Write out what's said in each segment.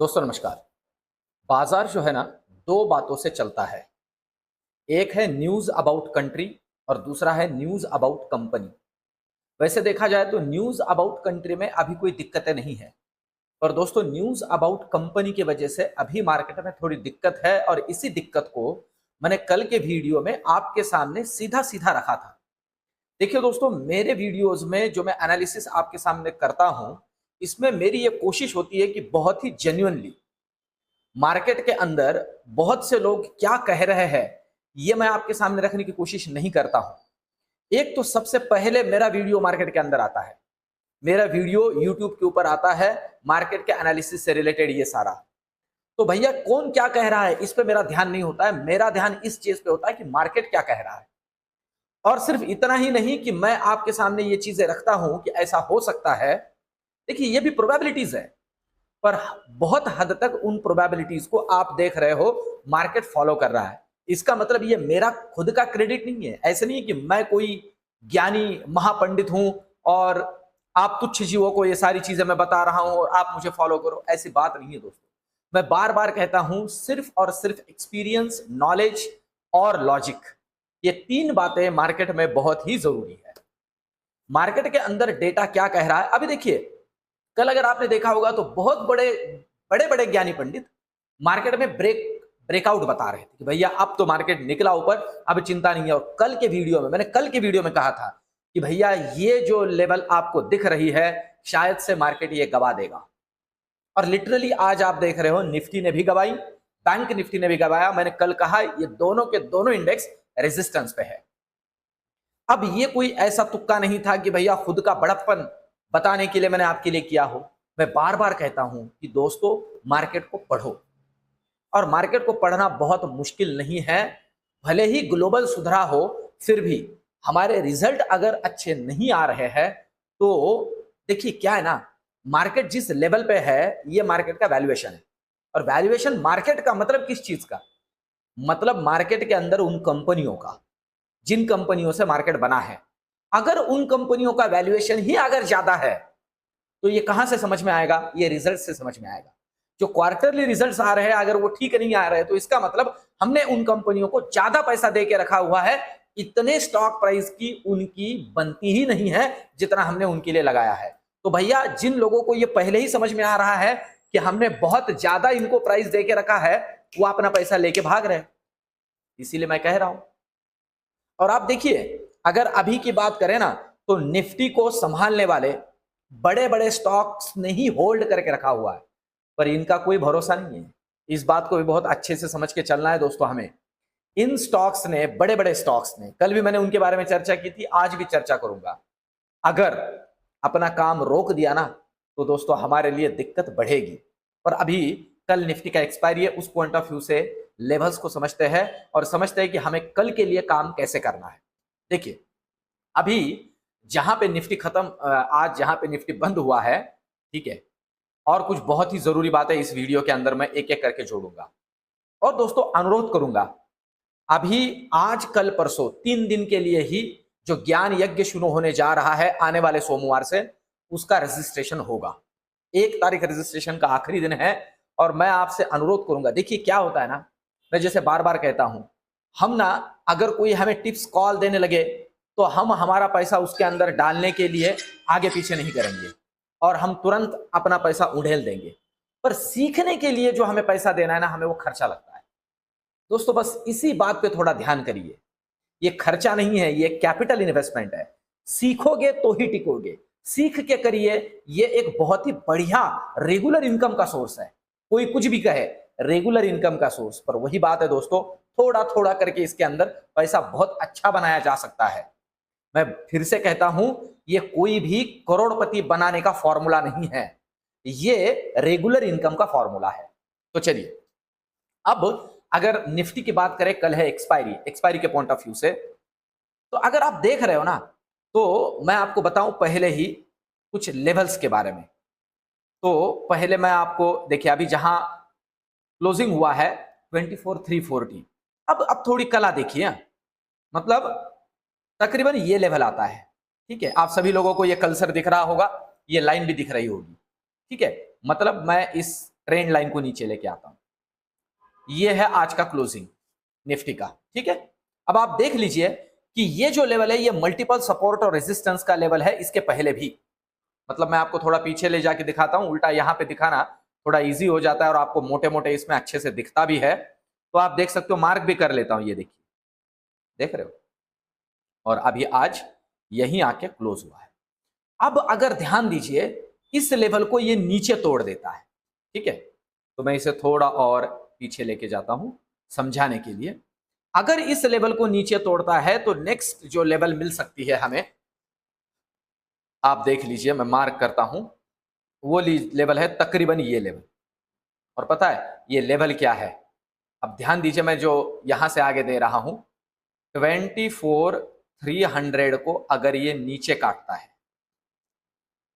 दोस्तों नमस्कार। बाजार जो है ना, दो बातों से चलता है। एक है न्यूज़ अबाउट कंट्री और दूसरा है न्यूज़ अबाउट कंपनी। वैसे देखा जाए तो न्यूज़ अबाउट कंट्री में अभी कोई दिक्कतें नहीं है, पर दोस्तों न्यूज़ अबाउट कंपनी की वजह से अभी मार्केट में थोड़ी दिक्कत है और इसी दिक्कत को मैंने कल के वीडियो में आपके सामने सीधा-सीधा रखा था। देखिए दोस्तों, मेरे वीडियोज़ में जो मैं एनालिसिस आपके सामने करता हूँ, इसमें मेरी ये कोशिश होती है कि बहुत ही जेन्युइनली मार्केट के अंदर बहुत से लोग क्या कह रहे हैं, ये मैं आपके सामने रखने की कोशिश नहीं करता हूं। एक तो सबसे पहले मेरा वीडियो मार्केट के अंदर आता है, मेरा वीडियो यूट्यूब के ऊपर आता है, मार्केट के एनालिसिस से रिलेटेड ये सारा। तो भैया कौन क्या कह रहा है इस पे मेरा ध्यान नहीं होता है, मेरा ध्यान इस चीज पे होता है कि मार्केट क्या कह रहा है। और सिर्फ इतना ही नहीं कि मैं आपके सामने ये चीजें रखता हूं कि ऐसा हो सकता है। देखिए ये भी प्रोबेबिलिटीज है, पर बहुत हद तक उन प्रोबेबिलिटीज को आप देख रहे हो, मार्केट फॉलो कर रहा है। इसका मतलब ये मेरा खुद का क्रेडिट नहीं है। ऐसे नहीं है कि मैं कोई ज्ञानी महापंडित हूं और आप तुच्छ जीवों को ये सारी चीजें मैं बता रहा हूं और आप मुझे फॉलो करो, ऐसी बात नहीं है दोस्तों। मैं बार बार कहता हूं, सिर्फ और सिर्फ एक्सपीरियंस, नॉलेज और लॉजिक, ये तीन बातें मार्केट में बहुत ही जरूरी है। मार्केट के अंदर डेटा क्या कह रहा है, अभी देखिए कल अगर आपने देखा होगा तो बहुत बड़े बड़े बड़े ज्ञानी पंडित मार्केट में ब्रेकआउट बता रहे थे कि भैया अब तो मार्केट निकला ऊपर, अब चिंता नहीं है। और कल के वीडियो में कहा था कि भैया ये जो लेवल आपको दिख रही है, शायद से मार्केट ये गवा देगा। और लिटरली आज आप देख रहे हो, निफ्टी ने भी गवाई, बैंक निफ्टी ने भी गवाया। मैंने कल कहा ये दोनों के दोनों इंडेक्स रेजिस्टेंस पे है। अब ये कोई ऐसा तुक्का नहीं था कि भैया खुद का बड़प्पन बताने के लिए मैंने आपके लिए किया हो। मैं बार बार कहता हूं कि दोस्तों मार्केट को पढ़ो, और मार्केट को पढ़ना बहुत मुश्किल नहीं है। भले ही ग्लोबल सुधरा हो, फिर भी हमारे रिजल्ट अगर अच्छे नहीं आ रहे हैं तो देखिए क्या है ना, मार्केट जिस लेवल पे है ये मार्केट का वैल्यूएशन है। और वैल्यूएशन मार्केट का मतलब किस चीज का, मतलब मार्केट के अंदर उन कंपनियों का जिन कंपनियों से मार्केट बना है। अगर उन कंपनियों का वैल्यूएशन ही अगर ज्यादा है तो ये कहां से समझ में आएगा, ये रिजल्ट से समझ में आएगा। जो क्वार्टरली रिजल्ट्स आ रहे हैं अगर वो ठीक नहीं आ रहे तो इसका मतलब हमने उन कंपनियों को ज्यादा पैसा दे के रखा हुआ है। इतने स्टॉक प्राइस की उनकी बनती ही नहीं है जितना हमने उनके लिए लगाया है। तो भैया जिन लोगों को ये पहले ही समझ में आ रहा है कि हमने बहुत ज्यादा इनको प्राइस दे के रखा है, वो अपना पैसा लेके भाग रहे हैं। इसीलिए मैं कह रहा हूं। और आप देखिए अगर अभी की बात करें ना, तो निफ्टी को संभालने वाले बड़े बड़े स्टॉक्स ने ही होल्ड करके रखा हुआ है, पर इनका कोई भरोसा नहीं है। इस बात को भी बहुत अच्छे से समझ के चलना है दोस्तों हमें। इन स्टॉक्स ने, बड़े बड़े स्टॉक्स ने, कल भी मैंने उनके बारे में चर्चा की थी, आज भी चर्चा करूंगा, अगर अपना काम रोक दिया ना तो दोस्तों हमारे लिए दिक्कत बढ़ेगी। और अभी कल निफ्टी का एक्सपायरी है, उस पॉइंट ऑफ व्यू से लेवल्स को समझते हैं और समझते हैं कि हमें कल के लिए काम कैसे करना है। देखिए अभी जहां पे निफ्टी आज जहां पे निफ्टी बंद हुआ है, ठीक है, और कुछ बहुत ही जरूरी बातें इस वीडियो के अंदर मैं एक एक करके जोड़ूंगा। और दोस्तों अनुरोध करूंगा, अभी आज कल परसों 3 दिन के लिए ही जो ज्ञान यज्ञ शुरू होने जा रहा है आने वाले सोमवार से, उसका रजिस्ट्रेशन होगा। 1 तारीख रजिस्ट्रेशन का आखिरी दिन है। और मैं आपसे अनुरोध करूंगा, देखिए क्या होता है ना, मैं जैसे बार बार कहता हूं, हम ना अगर कोई हमें टिप्स कॉल देने लगे तो हम हमारा पैसा उसके अंदर डालने के लिए आगे पीछे नहीं करेंगे और हम तुरंत अपना पैसा उड़ेल देंगे। पर सीखने के लिए जो हमें पैसा देना है ना, हमें वो खर्चा लगता है। दोस्तों बस इसी बात पे थोड़ा ध्यान करिए। ये खर्चा नहीं है, ये कैपिटल इन्वेस्टमेंट है। सीखोगे तो ही टिकोगे, सीख के करिए। ये एक बहुत ही बढ़िया रेगुलर इनकम का सोर्स है। कोई कुछ भी कहे, रेगुलर इनकम का सोर्स, पर वही बात है दोस्तों, थोड़ा थोड़ा करके इसके अंदर पैसा बहुत अच्छा बनाया जा सकता है। मैं फिर से कहता हूं, ये कोई भी करोड़पति बनाने का फॉर्मूला नहीं है, ये रेगुलर इनकम का फॉर्मूला है। तो चलिए अब अगर निफ्टी की बात करें, कल है एक्सपायरी के पॉइंट ऑफ व्यू से, तो अगर आप देख रहे हो ना, तो मैं आपको बताऊं पहले ही कुछ लेवल्स के बारे में। तो पहले मैं आपको, देखिए अभी जहां क्लोजिंग हुआ है 24,340, अब थोड़ी कला देखिए, मतलब तकरीबन ये लेवल आता है। ठीक है, आप सभी लोगों को ये कल्सर दिख रहा होगा, ये लाइन भी दिख रही होगी। ठीक है, मतलब मैं इस ट्रेंड लाइन को नीचे लेके आता हूं। ये है आज का क्लोजिंग निफ्टी का, ठीक है। अब आप देख लीजिए कि ये जो लेवल है ये मल्टीपल सपोर्ट और रेजिस्टेंस का लेवल है इसके पहले भी। मतलब मैं आपको थोड़ा पीछे ले जाके दिखाता हूं, उल्टा यहां पे दिखाना थोड़ा इजी हो जाता है और आपको मोटे मोटे इसमें अच्छे से दिखता भी है। तो आप देख सकते हो, मार्क भी कर लेता हूं, ये देखिए, देख रहे हो। और अभी आज यहीं आके क्लोज हुआ है। अब अगर ध्यान दीजिए, इस लेवल को ये नीचे तोड़ देता है, ठीक है। तो मैं इसे थोड़ा और पीछे लेके जाता हूं समझाने के लिए। अगर इस लेवल को नीचे तोड़ता है तो नेक्स्ट जो लेवल मिल सकती है हमें, आप देख लीजिए, मैं मार्क करता हूं, वो लेवल है तकरीबन ये लेवल। और पता है ये लेवल क्या है? अब ध्यान दीजिए, मैं जो यहां से आगे दे रहा हूं, 24,300 को अगर ये नीचे काटता है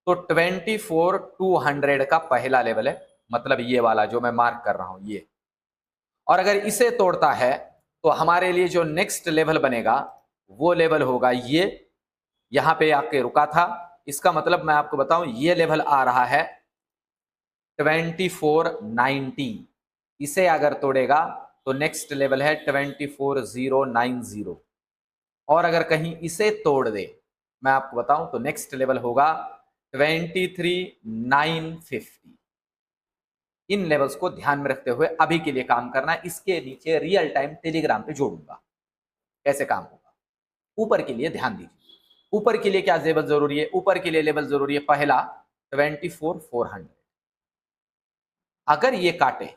तो 24,200 का पहला लेवल है, मतलब ये वाला जो मैं मार्क कर रहा हूं ये। और अगर इसे तोड़ता है तो हमारे लिए जो नेक्स्ट लेवल बनेगा वो लेवल होगा ये, यहां पे आपके रुका था। इसका मतलब मैं आपको बताऊं, ये लेवल आ रहा है 2490। इसे अगर तोड़ेगा तो नेक्स्ट लेवल है 24,090। और अगर कहीं इसे तोड़ दे, मैं आपको बताऊं, तो नेक्स्ट लेवल होगा 23,950। इन लेवल्स को ध्यान में रखते हुए अभी के लिए काम करना है। इसके नीचे रियल टाइम टेलीग्राम पे जोड़ूंगा कैसे काम होगा। ऊपर के लिए ध्यान दीजिए, ऊपर के लिए क्या लेवल जरूरी है? ऊपर के लिए लेवल जरूरी है पहला 24,400। अगर ये काटे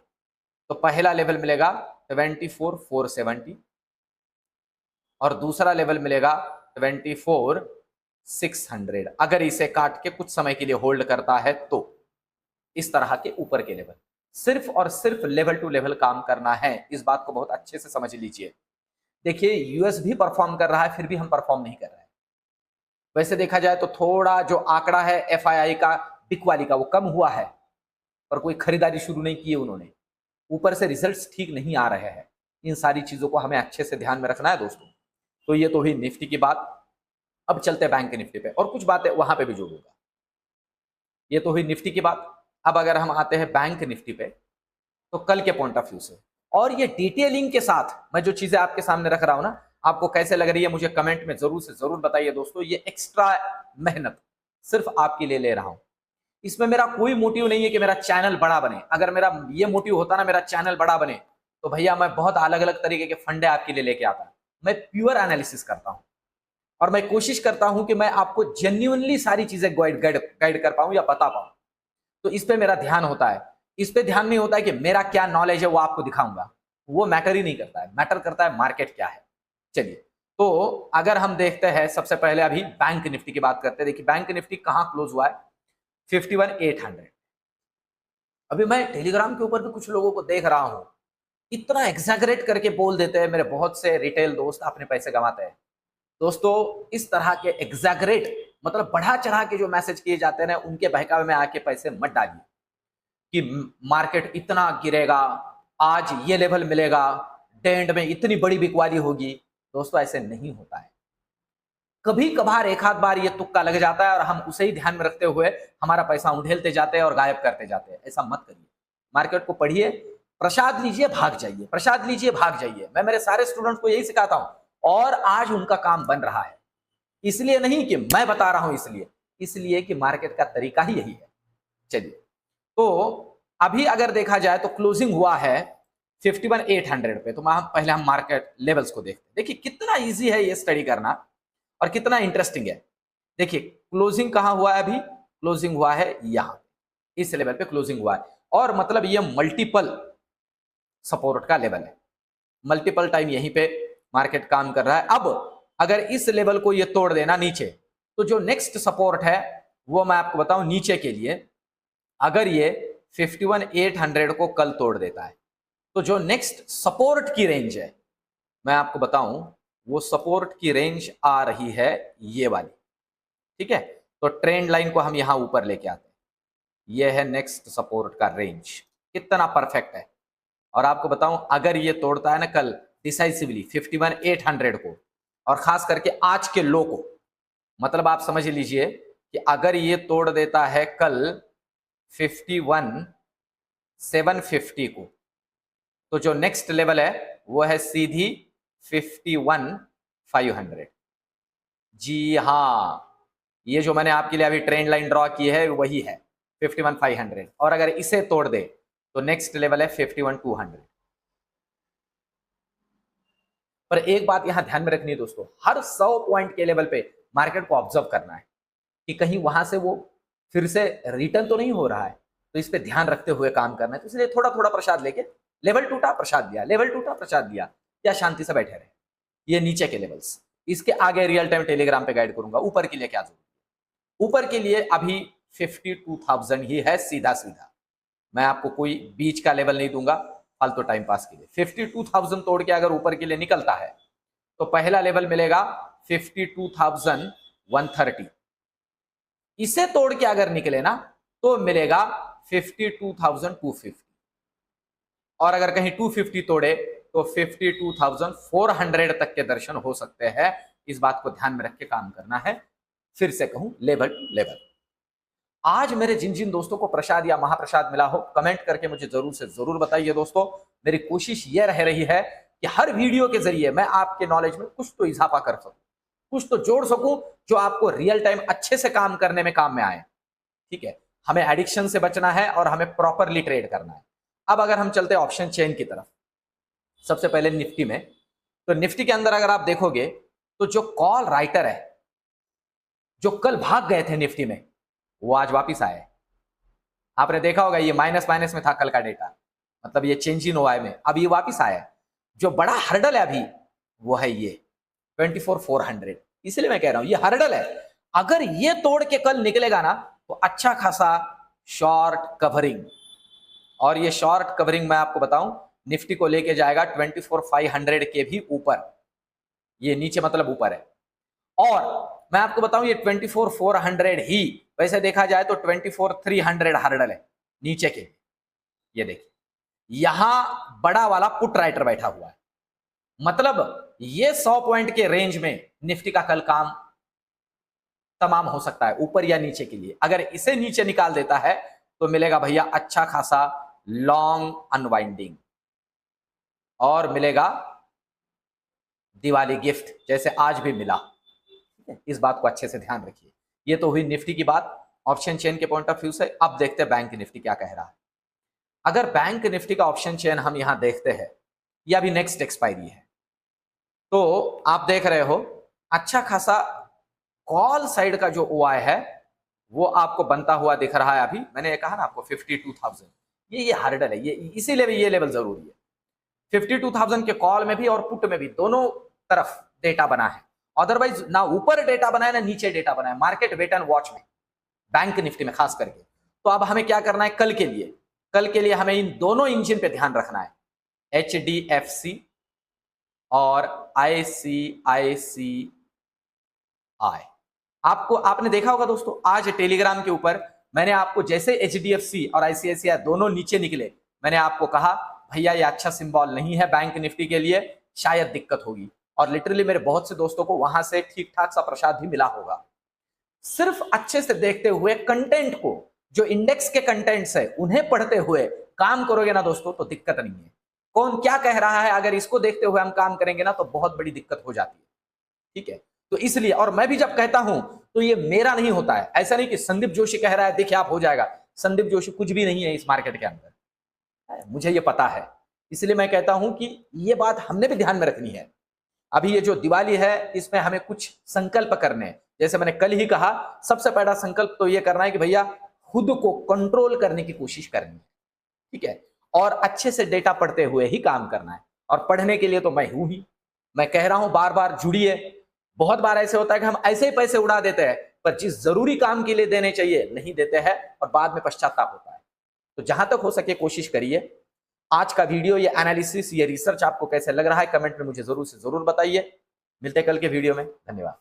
तो पहला लेवल मिलेगा 24,470 और दूसरा लेवल मिलेगा 24,600। अगर इसे काट के कुछ समय के लिए होल्ड करता है तो इस तरह के ऊपर के लेवल, सिर्फ और सिर्फ लेवल टू लेवल काम करना है। इस बात को बहुत अच्छे से समझ लीजिए। देखिए, यूएस भी परफॉर्म कर रहा है, फिर भी हम परफॉर्म नहीं कर रहे हैं। वैसे देखा जाए तो थोड़ा जो आंकड़ा है एफआईआई का, बिकवाली का, वो कम हुआ है, पर कोई खरीदारी शुरू नहीं की है उन्होंने। ऊपर से रिजल्ट्स ठीक नहीं आ रहे हैं। इन सारी चीजों को हमें अच्छे से ध्यान में रखना है दोस्तों। तो ये तो हुई निफ्टी की बात। अब चलते हैं बैंक निफ्टी पे, और कुछ बातें वहां पे भी जोड़ूंगा। ये तो हुई निफ्टी की बात। अब अगर हम आते हैं बैंक निफ्टी पे, तो कल के पॉइंट ऑफ व्यू से, और ये डिटेलिंग के साथ मैं जो चीजें आपके सामने रख रहा हूं ना, आपको कैसे लग रही है मुझे कमेंट में जरूर से जरूर बताइए दोस्तों। ये एक्स्ट्रा मेहनत सिर्फ आपके लिए ले रहा हूं। इसमें मेरा कोई मोटिव नहीं है कि मेरा चैनल बड़ा बने। अगर मेरा ये मोटिव होता ना मेरा चैनल बड़ा बने, तो भैया मैं बहुत अलग अलग तरीके के फंडे आपके लिए लेके आता। मैं प्योर एनालिसिस करता हूं और मैं कोशिश करता हूं कि मैं आपको जेन्युइनली सारी चीजें गाइड कर पाऊं या बता पाऊं। तो इस पे मेरा ध्यान होता है। इस पे ध्यान नहीं होता है कि मेरा क्या नॉलेज है वो आपको दिखाऊंगा, वो मैटर ही नहीं करता है। मैटर करता है मार्केट क्या है। चलिए, तो अगर हम देखते हैं, सबसे पहले अभी बैंक निफ्टी की बात करते हैं। देखिए बैंक निफ्टी कहां क्लोज हुआ है? 51,800। अभी मैं टेलीग्राम के ऊपर भी कुछ लोगों को देख रहा हूं, इतना एग्जैगरेट करके बोल देते हैं। मेरे बहुत से रिटेल दोस्त अपने पैसे गंवाते हैं। दोस्तों, इस तरह के एग्जैगरेट, मतलब बढ़ा चढ़ा के जो मैसेज किए जाते हैं ना, उनके बहकावे में आके पैसे मत डालिए कि मार्केट इतना गिरेगा, आज ये लेवल मिलेगा, डेंड में इतनी बड़ी बिकवाली होगी। दोस्तों, ऐसे नहीं होता है। कभी कभार एक आध बार ये तुक्का लग जाता है और हम उसे ही ध्यान में रखते हुए हमारा पैसा उंडेलते जाते हैं और गायब करते जाते हैं। ऐसा मत करिए। मार्केट को पढ़िए, प्रसाद लीजिए, भाग जाइए, प्रसाद लीजिए, भाग जाइए। मैं मेरे सारे स्टूडेंट्स को यही सिखाता हूं और आज उनका काम बन रहा है। इसलिए नहीं कि मैं बता रहा हूं, इसलिए कि मार्केट का तरीका ही यही है। चलिए, तो अभी अगर देखा जाए तो क्लोजिंग हुआ है 51,800 पे। तो पहले हम मार्केट लेवल्स को देखते हैं। देखिए कितना इजी है ये स्टडी करना और कितना इंटरेस्टिंग है। देखिए क्लोजिंग कहां हुआ है? अभी क्लोजिंग हुआ है यहां, इस लेवल पे क्लोजिंग हुआ है। और मतलब ये मल्टीपल सपोर्ट का लेवल है। मल्टीपल टाइम यहीं पे मार्केट काम कर रहा है। अब अगर इस लेवल को ये तोड़ देना नीचे, तो जो नेक्स्ट सपोर्ट है वो मैं आपको बताऊं नीचे के लिए, अगर ये 51,800 को कल तोड़ देता है, तो जो नेक्स्ट सपोर्ट की रेंज है मैं आपको बताऊं, वो सपोर्ट की रेंज आ रही है ये वाली। ठीक है, तो ट्रेंड लाइन को हम यहां ऊपर लेके आते हैं। ये है नेक्स्ट सपोर्ट का रेंज, कितना परफेक्ट है। और आपको बताऊं, अगर ये तोड़ता है ना कल डिसाइसिवली 51,800 को, और खास करके आज के लो को, मतलब आप समझ लीजिए कि अगर ये तोड़ देता है कल 51 750 को, तो जो नेक्स्ट लेवल है वो है सीधी 51,500। जी हाँ, ये जो मैंने आपके लिए अभी ट्रेंड लाइन ड्रॉ की है वही है 51,500, और अगर इसे तोड़ दे तो नेक्स्ट लेवल है 51,200। पर एक बात यहां ध्यान में रखनी है दोस्तों, हर 100 पॉइंट के लेवल पे मार्केट को ऑब्जर्व करना है कि कहीं वहां से वो फिर से रिटर्न तो नहीं हो रहा है, तो इस पे ध्यान रखते हुए काम करना है। तो इसलिए थोड़ा थोड़ा प्रसाद लेके, लेवल टूटा प्रसाद दिया, लेवल टूटा प्रसाद दिया, या शांति से बैठे रहे। ये नीचे के लेवल्स, इसके आगे रियल टाइम टेलीग्राम पे गाइड करूंगा। ऊपर के लिए क्या जरूरत है, ऊपर के लिए अभी 52,000 ही है सीधा सीधा। मैं आपको कोई बीच का लेवल नहीं दूंगा फालतू टाइम पास के लिए। 52,000 तोड़ के अगर ऊपर के लिए निकलता है तो पहला लेवल मिलेगा 52,130। इसे तोड़ के अगर निकले ना तो मिलेगा 52,250, और अगर कहीं 250 तोड़े तो 52,400 तक के दर्शन हो सकते हैं। इस बात को ध्यान में रख के काम करना है। फिर से कहूं, लेवल टू लेवल। आज मेरे जिन जिन दोस्तों को प्रसाद या महाप्रसाद मिला हो, कमेंट करके मुझे जरूर से जरूर बताइए दोस्तों। मेरी कोशिश यह रह रही है कि हर वीडियो के जरिए मैं आपके नॉलेज में कुछ तो इजाफा कर सकूं, कुछ तो जोड़ सकूं जो आपको रियल टाइम अच्छे से काम करने में काम में आए। ठीक है, हमें एडिक्शन से बचना है और हमें प्रॉपरली ट्रेड करना है। अब अगर हम चलते हैं ऑप्शन चेन की तरफ, सबसे पहले निफ्टी में, तो निफ्टी के अंदर अगर आप देखोगे तो जो कॉल राइटर है, जो कल भाग गए थे निफ्टी में, वो आज वापिस आए। आपने देखा होगा ये माइनस माइनस में था कल का डेटा, मतलब ये चेंज इन हुआ है में, अब ये वापिस आया। जो बड़ा हर्डल है अभी वो है ये 24,400। इसलिए मैं कह रहा हूं ये हर्डल है। अगर ये तोड़ के कल निकलेगा ना तो अच्छा खासा शॉर्ट कवरिंग, और ये शॉर्ट कवरिंग मैं आपको बताऊं निफ्टी को लेके जाएगा 24,500 के भी ऊपर। ये नीचे मतलब ऊपर है, और मैं आपको बताऊं ये 24,400 ही वैसे देखा जाए तो 24,300 हर्डल है नीचे के। ये देखिए यहां बड़ा वाला पुट राइटर बैठा हुआ है, मतलब ये 100 पॉइंट के रेंज में निफ्टी का कल काम तमाम हो सकता है ऊपर या नीचे के लिए। अगर इसे नीचे निकाल देता है तो मिलेगा भैया अच्छा खासा लॉन्ग अनवाइंडिंग, और मिलेगा दिवाली गिफ्ट जैसे आज भी मिला। ठीक है, इस बात को अच्छे से ध्यान रखिए। ये तो हुई निफ्टी की बात ऑप्शन चेन के पॉइंट ऑफ व्यू से। अब देखते हैं बैंक निफ्टी क्या कह रहा है। अगर बैंक निफ्टी का ऑप्शन चेन हम यहां देखते हैं, यह अभी नेक्स्ट एक्सपायरी है, तो आप देख रहे हो अच्छा खासा कॉल साइड का जो ओआई है वो आपको बनता हुआ दिख रहा है। अभी मैंने कहा ना आपको 52,000, ये हर्डल है, ये इसीलिए भी ये लेवल जरूरी है। 52,000 के कॉल में भी और पुट में भी दोनों तरफ डेटा बना है, अदरवाइज ना ऊपर डेटा बना है ना नीचे डेटा बना है मार्केट वेट एंड वॉच में, बैंक निफ्टी में खास करके। तो अब हमें क्या करना है कल के लिए, कल के लिए हमें इन दोनों इंजन पे ध्यान रखना है, HDFC और ICICI। आपने देखा होगा दोस्तों आज टेलीग्राम के ऊपर मैंने आपको जैसे HDFC और ICICI दोनों नीचे निकले, मैंने आपको कहा भैया ये अच्छा सिंबल नहीं है बैंक निफ्टी के लिए, शायद दिक्कत होगी। और लिटरली मेरे बहुत से दोस्तों को वहां से ठीक ठाक सा प्रसाद भी मिला होगा। सिर्फ अच्छे से देखते हुए कंटेंट को, जो इंडेक्स के कंटेंट्स है उन्हें पढ़ते हुए काम करोगे ना दोस्तों तो दिक्कत नहीं है। कौन क्या कह रहा है अगर इसको देखते हुए हम काम करेंगे ना तो बहुत बड़ी दिक्कत हो जाती है। ठीक है, तो इसलिए, और मैं भी जब कहता हूं तो ये मेरा नहीं होता है, ऐसा नहीं कि संदीप जोशी कह रहा है देखिए आप हो जाएगा। संदीप जोशी कुछ भी नहीं है इस मार्केट के अंदर, मुझे ये पता है। इसलिए मैं कहता हूं कि ये बात हमने भी ध्यान में रखनी है। अभी ये जो दिवाली है इसमें हमें कुछ संकल्प करने हैं। जैसे मैंने कल ही कहा सबसे पहला संकल्प तो ये करना है कि भैया खुद को कंट्रोल करने की कोशिश करनी है। ठीक है, और अच्छे से डेटा पढ़ते हुए ही काम करना है, और पढ़ने के लिए तो मैं हूं ही। मैं कह रहा हूं बार बार जुड़िए। बहुत बार ऐसे होता है कि हम ऐसे ही पैसे उड़ा देते हैं, पर जिस जरूरी काम के लिए देने चाहिए नहीं देते हैं और बाद में पश्चाताप होता है। तो जहां तक हो सके कोशिश करिए। आज का वीडियो, ये एनालिसिस, ये रिसर्च आपको कैसे लग रहा है कमेंट में मुझे जरूर से जरूर बताइए। मिलते कल के वीडियो में, धन्यवाद।